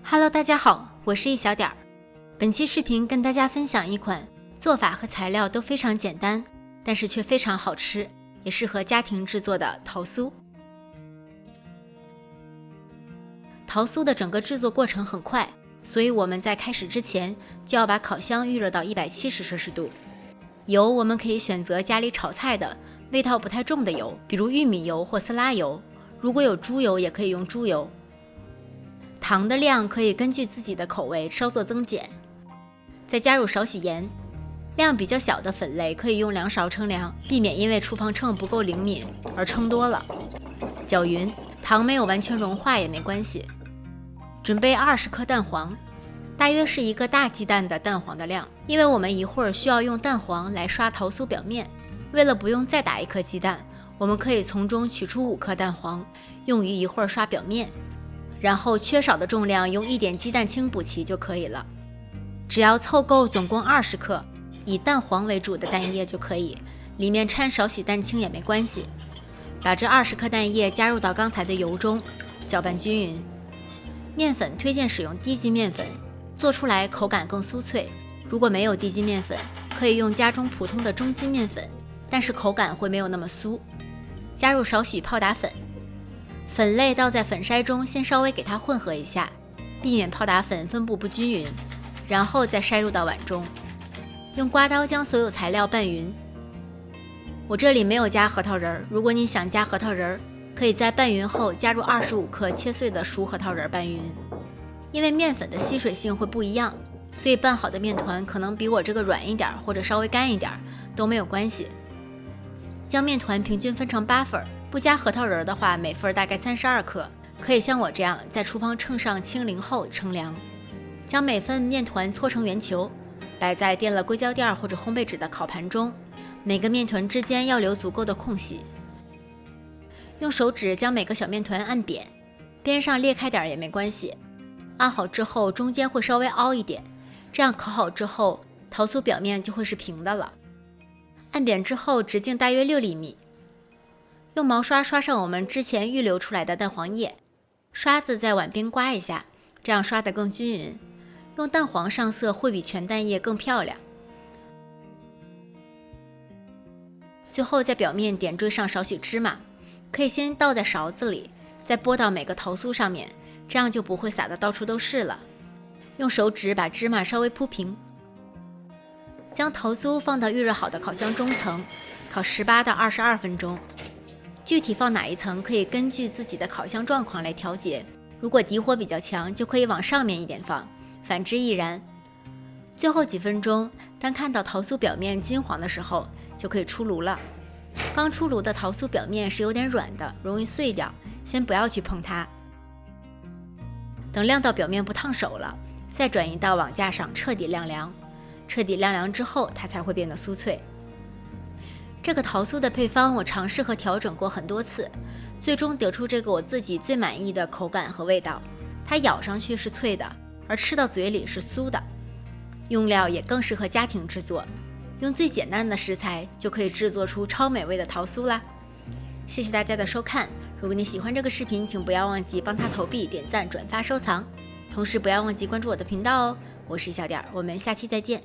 Hello， 大家好，我是一小点儿。本期视频跟大家分享一款做法和材料都非常简单，但是却非常好吃，也适合家庭制作的桃酥。桃酥的整个制作过程很快，所以我们在开始之前就要把烤箱预热到170摄氏度。油我们可以选择家里炒菜的味道不太重的油，比如玉米油或色拉油，如果有猪油也可以用猪油。糖的量可以根据自己的口味稍作增减，再加入少许盐。量比较小的粉类可以用2勺称量，避免因为厨房秤不够灵敏而称多了。搅匀，糖没有完全融化也没关系。准备20颗蛋黄，大约是1个大鸡蛋的蛋黄的量，因为我们一会儿需要用蛋黄来刷桃酥表面，为了不用再打1颗鸡蛋，我们可以从中取出5颗蛋黄，用于一会儿刷表面。然后缺少的重量用1点鸡蛋清补齐就可以了。只要凑够总共20克，以蛋黄为主的蛋液就可以，里面掺少许蛋清也没关系。把这20克蛋液加入到刚才的油中，搅拌均匀。面粉推荐使用低筋面粉，做出来口感更酥脆。如果没有低筋面粉，可以用家中普通的中筋面粉，但是口感会没有那么酥。加入少许泡打粉。粉类倒在粉筛中，先稍微给它混合一下，避免泡打粉分布不均匀，然后再筛入到碗中。用刮刀将所有材料拌匀。我这里没有加核桃仁，如果你想加核桃仁，可以在拌匀后加入25克切碎的熟核桃仁拌匀。因为面粉的吸水性会不一样，所以拌好的面团可能比我这个软一点或者稍微干一点都没有关系。将面团平均分成8份。不加核桃仁的话，每份大概32克，可以像我这样在厨房秤上清零后称量。将每份面团搓成圆球，摆在垫了硅胶垫或者烘焙纸的烤盘中，每个面团之间要留足够的空隙。用手指将每个小面团按扁，边上裂开点也没关系。按好之后中间会稍微凹一点，这样烤好之后桃酥表面就会是平的了。按扁之后直径大约6厘米。用毛刷刷上我们之前预留出来的蛋黄液，刷子在碗边刮一下，这样刷得更均匀。用蛋黄上色会比全蛋液更漂亮。最后在表面点缀上少许芝麻，可以先倒在勺子里，再拨到每个桃酥上面，这样就不会撒得到处都是了。用手指把芝麻稍微铺平。将桃酥放到预热好的烤箱中层，烤18到22分钟。具体放哪一层可以根据自己的烤箱状况来调节，如果底火比较强，就可以往上面一点放，反之亦然。最后几分钟，当看到桃酥表面金黄的时候，就可以出炉了。刚出炉的桃酥表面是有点软的，容易碎掉，先不要去碰它。等晾到表面不烫手了，再转移到网架上彻底晾凉。彻底晾凉之后，它才会变得酥脆。这个桃酥的配方我尝试和调整过很多次，最终得出这个我自己最满意的口感和味道。它咬上去是脆的，而吃到嘴里是酥的。用料也更适合家庭制作，用最简单的食材就可以制作出超美味的桃酥啦。谢谢大家的收看，如果你喜欢这个视频，请不要忘记帮它投币、点赞、转发、收藏，同时不要忘记关注我的频道哦。我是小点儿，我们下期再见。